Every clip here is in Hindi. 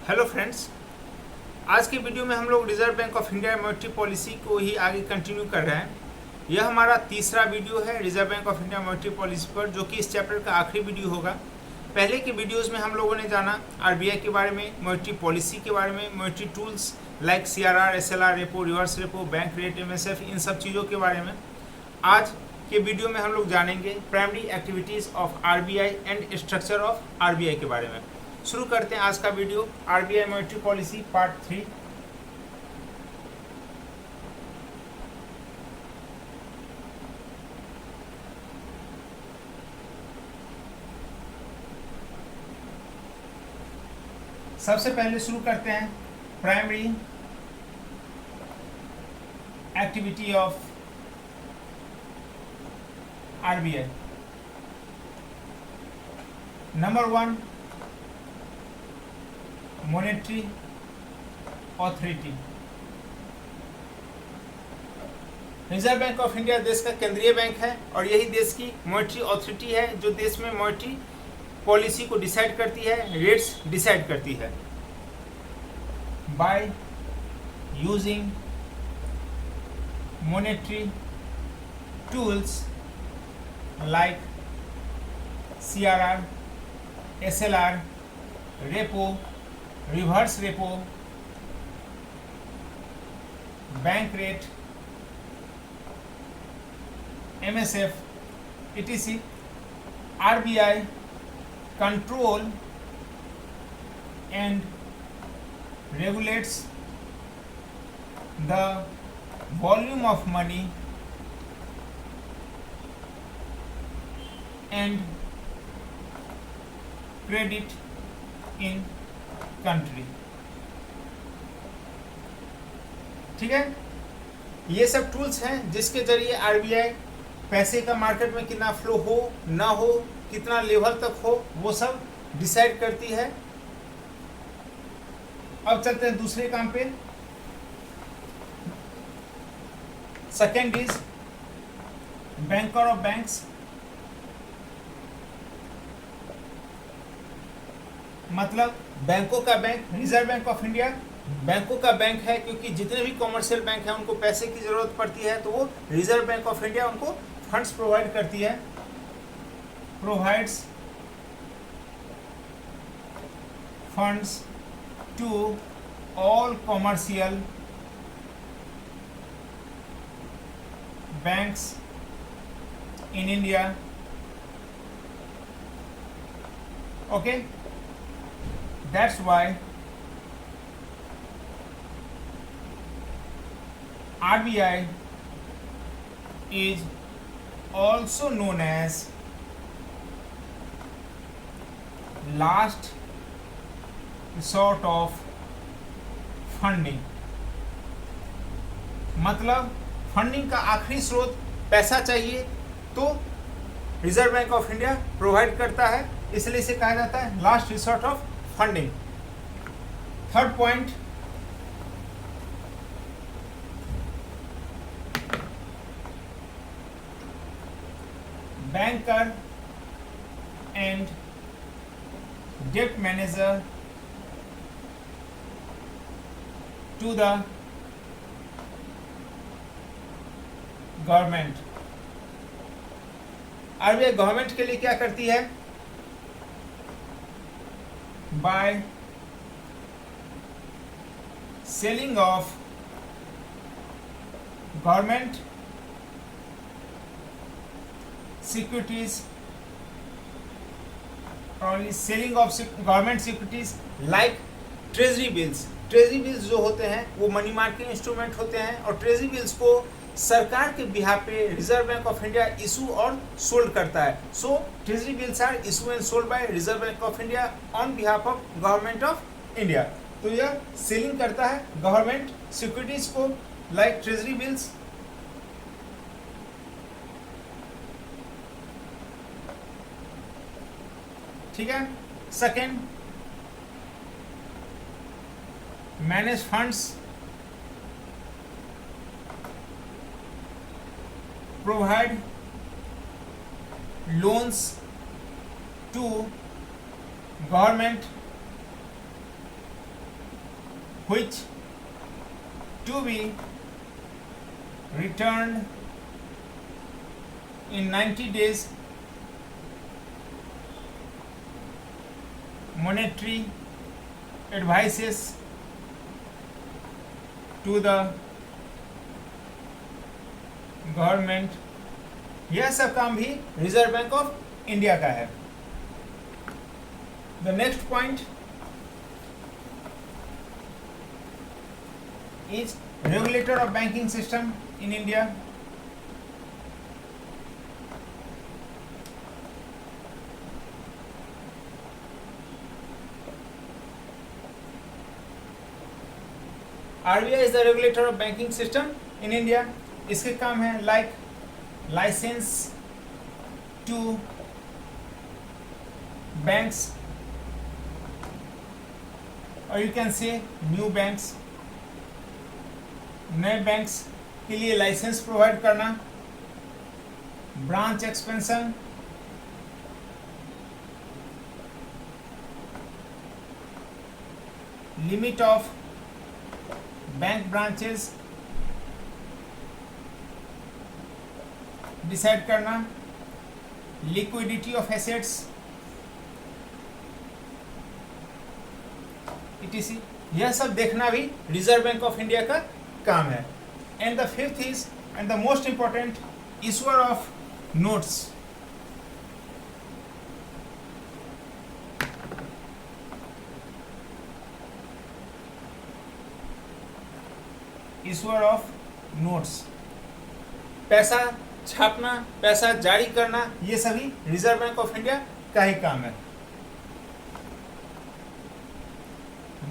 हेलो फ्रेंड्स, आज के वीडियो में हम लोग reserve Bank of India monetary policy को ही आगे कंटिन्यू कर रहे हैं। यह हमारा तीसरा वीडियो है reserve Bank of India monetary policy पर, जो कि इस चैप्टर का आखिरी वीडियो होगा। पहले के वीडियोस में हम लोगों ने जाना आरबीआई के बारे में, मॉनेटरी पॉलिसी के बारे में, monetary tools like CRR, SLR, repo, reverse repo, bank rate, MSF, इन सब चीज़ों के बारे में। आज के वीडियो में हम लोग जानेंगे primary activities of RBI and structure of RBI के बारे में। शुरू करते हैं आज का video, RBI monetary policy part 3। सबसे पहले शुरू करते हैं primary activity of RBI. Number 1, monetary authority. Reserve Bank of India देश का केंद्रीय बैंक है और यही देश की मॉनेटरी अथॉरिटी है, जो देश में मॉनेटरी पॉलिसी को डिसाइड करती है, रेट्स डिसाइड करती है। By using monetary tools like CRR, SLR, repo, reverse repo, bank rate, MSF, etc. RBI control and regulates the volume of money and credit in country। ठीक है, ये सब टूल्स हैं जिसके जरिए आरबीआई पैसे का मार्केट में कितना फ्लो हो ना हो, कितना लेवल तक हो, वो सब डिसाइड करती है। अब चलते हैं दूसरे काम पे। Second is banker of banks, मतलब बैंकों का bank. Reserve Bank of India बैंकों का बैंक है, क्योंकि जितने भी कॉमर्शियल बैंक हैं उनको पैसे की जरूरत पड़ती है, तो वो रिजर्व बैंक ऑफ इंडिया उनको फंड्स प्रोवाइड करती है। Provides funds to all commercial banks in India. Okay, that's why RBI is also known as last resort of funding। मतलब फंडिंग का आखिरी स्रोत पैसा चाहिए तो reserve Bank of India provide करता है, इसलिए इसे कहा जाता है last resort of funding. Third point, banker and debt manager to the government. RBI government के लिए क्या करती है? By selling of government securities, only selling of government securities like treasury bills। Treasury bills जो होते हैं वो मनी मार्केट इंस्ट्रूमेंट होते हैं, और ट्रेजरी बिल्स को सरकार के बिहाफ पे Reserve Bank of India issue और सोल्ड करता है। So treasury bills are issue and sold by Reserve Bank of India on behalf of Government of India. तो यह सेलिंग करता है गवर्नमेंट सिक्योरिटीज को लाइक ट्रेजरी बिल्स। ठीक है। Second, manage funds, provide loans to government which to be returned in 90 days monetary advices to the government. यह सब काम भी रिजर्व बैंक ऑफ इंडिया का है। The next point is regulator of banking system in India. RBI is the regulator of banking system in India. इसके काम है लाइक लाइसेंस टू बैंक्स और you can say new banks, नए बैंक्स के लिए लाइसेंस प्रोवाइड करना, branch expansion, limit of bank branches decide करना, लिक्विडिटी ऑफ एसेट्स etc। यह सब देखना भी रिजर्व बैंक ऑफ इंडिया का काम है। And the fifth is and the most important, issuer of notes. Issuer of notes, पैसा छापना, पैसा जारी करना, ये सभी रिजर्व बैंक ऑफ इंडिया का ही काम है।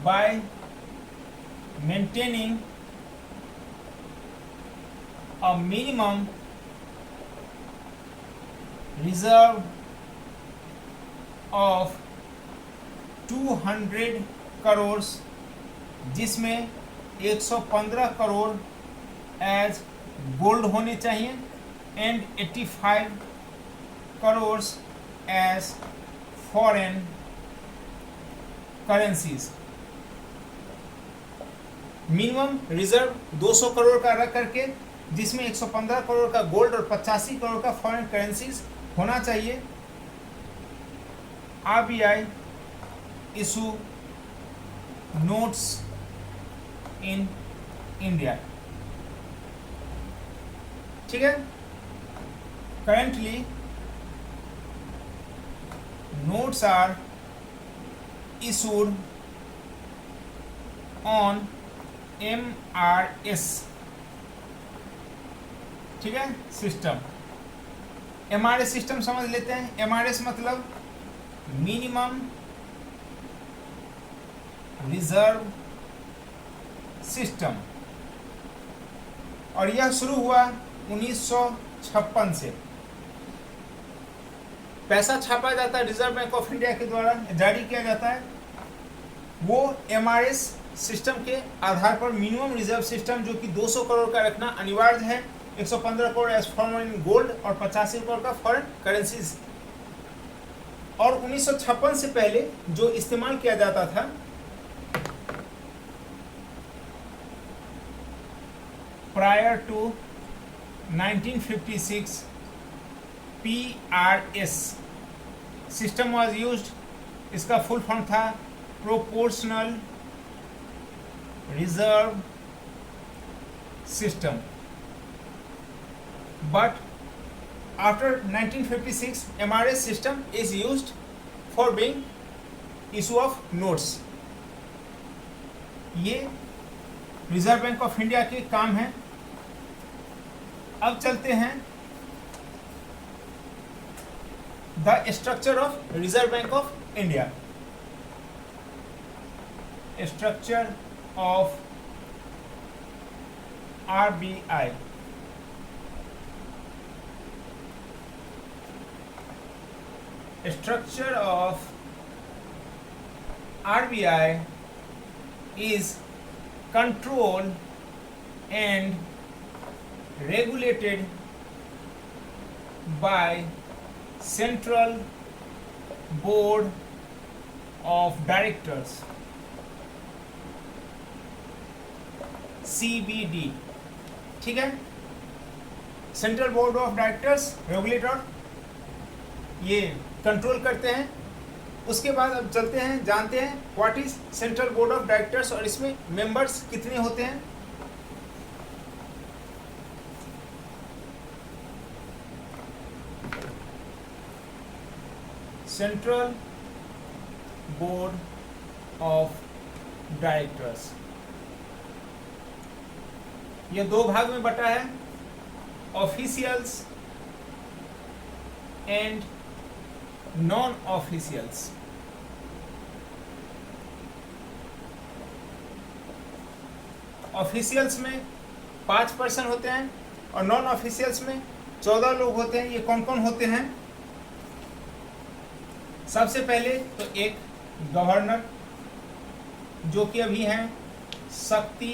By maintaining a minimum reserve of 200 crore, जिसमें 115 करोड़ एज गोल्ड होने चाहिए and 85 crore as foreign currencies. Minimum reserve 200 crore का रख करके, जिसमें 115 करोड़ का गोल्ड और 85 करोड़ का फॉरेन करेंसीज होना चाहिए। RBI issue notes in India. ठीक है, currently notes are issued on MRS। ठीक है, सिस्टम MRS सिस्टम समझ लेते हैं। MRS मतलब मिनिमम रिजर्व सिस्टम, और यह शुरू हुआ 1956 से। पैसा छापा जाता है रिजर्व बैंक ऑफ इंडिया के द्वारा, जारी किया जाता है। वो MRS सिस्टम के आधार पर मिनिमम रिजर्व सिस्टम, जो कि 200 करोड़ का रखना अनिवार्य है, 115 करोड़ एज फॉरेन गोल्ड और 85 करोड़ का फॉरेन करेंसीज। और 1956 से पहले जो इस्तेमाल किया जाता था, prior to 1956 PRS system was used. इसका फुल फॉर्म था proportional reserve system. But after 1956 MRS system is used for being issue of notes. ये रिजर्व बैंक ऑफ इंडिया के काम है। अब चलते हैं the structure of Reserve Bank of India. Structure of RBI। Structure of RBI is controlled and regulated by Central Board of Directors। CBD, ठीक है। Central board of directors regulator ये कंट्रोल करते हैं। उसके बाद अब चलते हैं, जानते हैं what is central board of directors और इसमें मेंबर्स कितने होते हैं। सेंट्रल बोर्ड ऑफ डायरेक्टर्स ये दो भाग में बटा है, officials and non officials. Officials में 5 पर्सन होते हैं और नॉन ऑफिशियल्स में 14 लोग होते हैं। ये कौन कौन होते हैं? सबसे पहले तो एक गवर्नर जो कि अभी हैं शक्ति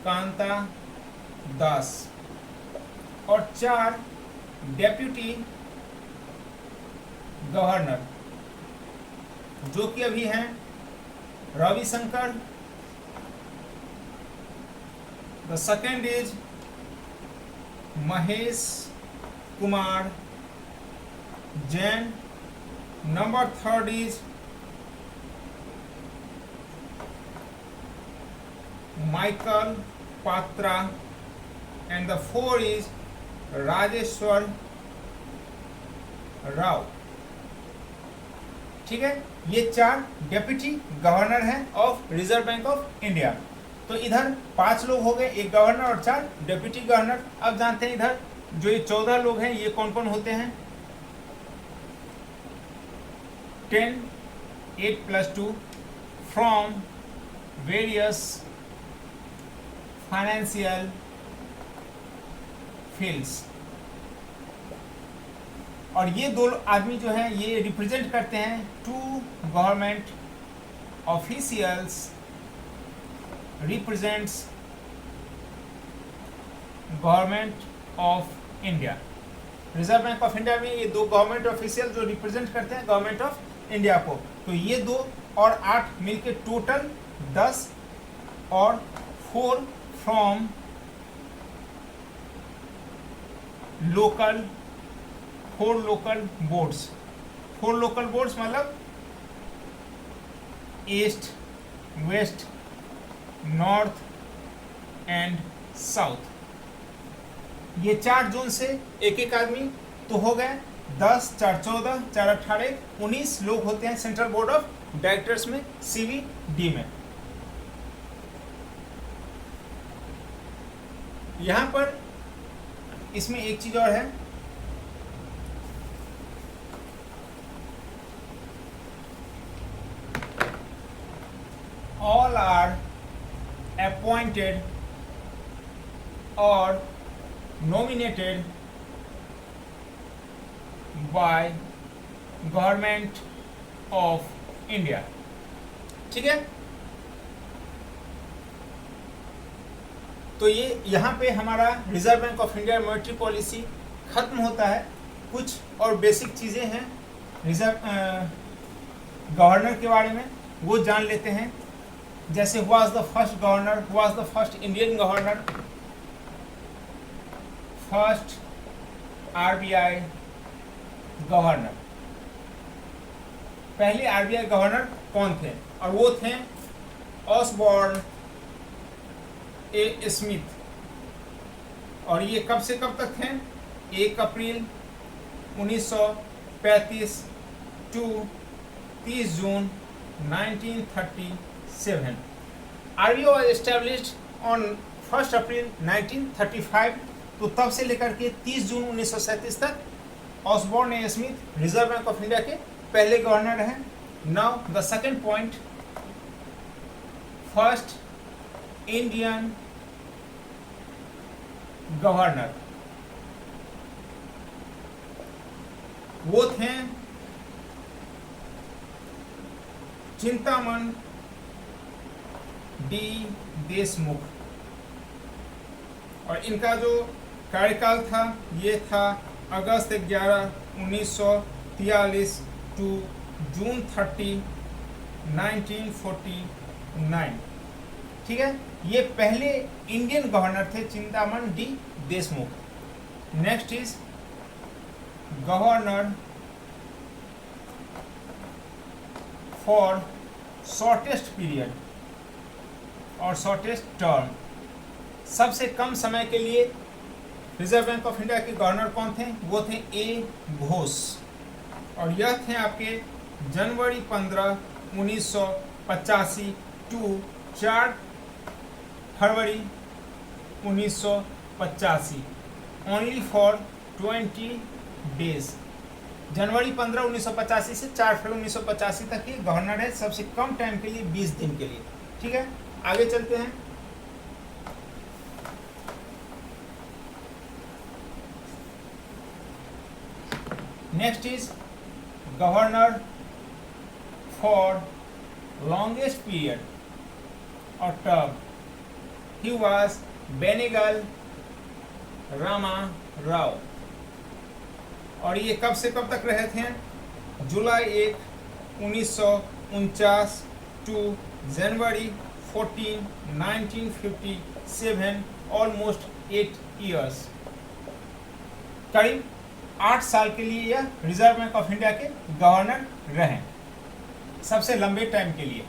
कांता दास, और 4 डेप्यूटी गवर्नर जो कि अभी हैं Ravishankar. The second is Mahesh Kumar Jain. Number 3rd is Michael Patra and the 4th is Rajeshwar Rao, ठीक है। ये 4 डेप्यूटी गवर्नर हैं of Reserve Bank of India. तो इधर 5 लोग हो गए, एक गवर्नर और 4 डेप्यूटी गवर्नर। अब जानते हैं इधर जो ये 14 लोग हैं ये कौन कौन होते हैं। 10 8 + 2 फ्रॉम वेरियस फाइनेंशियल फील्ड्स। और ये 2 आदमी जो हैं ये रिप्रेजेंट करते हैं 2 government officials represents government of India. Reserve Bank of India में ये 2 गवर्नमेंट ऑफिशियल जो रिप्रेजेंट करते हैं गवर्नमेंट ऑफ इंडिया को। तो ये 2 और 8 मिलके टोटल 10 और 4 from local 4 local boards. 4 local boards मतलब east, west, north and south. ये 4 जोन से एक एक आदमी तो हो गए 10 4 14 4 18 19 लोग होते हैं सेंट्रल बोर्ड ऑफ डायरेक्टर्स में, CBD में। यहां पर इसमें एक चीज और है, all are appointed or nominated by government of India, ठीक है। तो ये यहाँ पे हमारा reserve Bank of India monetary policy खत्म होता है। कुछ और बेसिक चीज़ें हैं रिजर्व गवर्नर के बारे में, वो जान लेते हैं। जैसे was the first governor, was the first Indian governor, first RBI governor. पहले RBI गवर्नर कौन थे? और वो थे ऑसबॉर्न ए स्मिथ। और ये कब से कब तक थे? 1 April 1935 to 30 June 1937। RBI was established on 1 April 1935। तो तब से लेकर के 30 जून 1937 तक Osborne A Smith Reserve Bank of India के पहले गवर्नर हैं। Now the second point, first Indian governor वो थे चिंतामन डी देशमुख। और इनका जो कार्यकाल था ये था अगस्त 11 1943 टू जून 30 1949। ठीक है, ये पहले इंडियन गवर्नर थे Chintaman D Deshmukh. Next is governor for shortest period और शॉर्टेस्ट टर्म, सबसे कम समय के लिए रिजर्व बैंक ऑफ इंडिया के गवर्नर कौन थे? वो थे ए घोष, और यह थे आपके January 15, 1985 to 4 February 1985, only for 20 days. जनवरी 15, 1985 से 4 फरवरी 1985 तक ये गवर्नर है, सबसे कम टाइम के लिए 20 दिन के लिए। ठीक है, आगे चलते हैं। Next is governor for longest period और term, he was Benegal Rama Rao, और ये कब से कब तक रहे थे? July 1, 1949 to January 14, 1957, almost 8 years. करीब 8 साल के लिए यह रिजर्व बैंक ऑफ इंडिया के गवर्नर रहे, सबसे लंबे टाइम के लिए।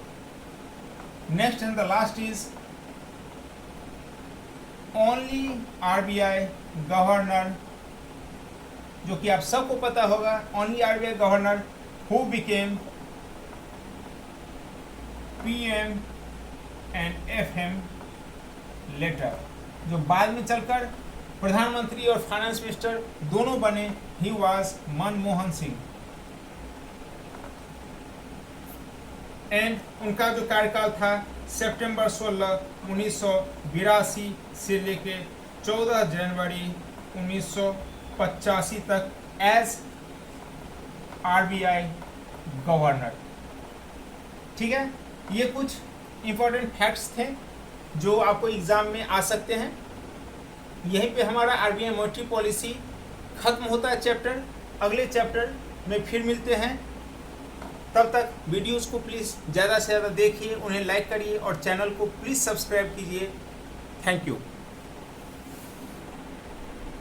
Next and the last is only RBI governor, जो कि आप सबको पता होगा, only RBI governor who became PM and FM later, जो बाद में चलकर प्रधानमंत्री और फाइनेंस मिनिस्टर दोनों बने। He was Manmohan Singh, and उनका जो कार्यकाल था सितंबर 16, 1982 से लेके 14 जनवरी 1985 तक एज आरबीआई गवर्नर। ठीक है, ये कुछ इंपॉर्टेंट फैक्ट्स थे जो आपको एग्जाम में आ सकते हैं। यहीं पे हमारा आरबीआई मॉनेटरी पॉलिसी खत्म होता है चैप्टर। अगले चैप्टर में फिर मिलते हैं, तब तक वीडियोस को प्लीज़ ज़्यादा से ज़्यादा देखिए, उन्हें लाइक करिए और चैनल को प्लीज़ सब्सक्राइब कीजिए। Thank you.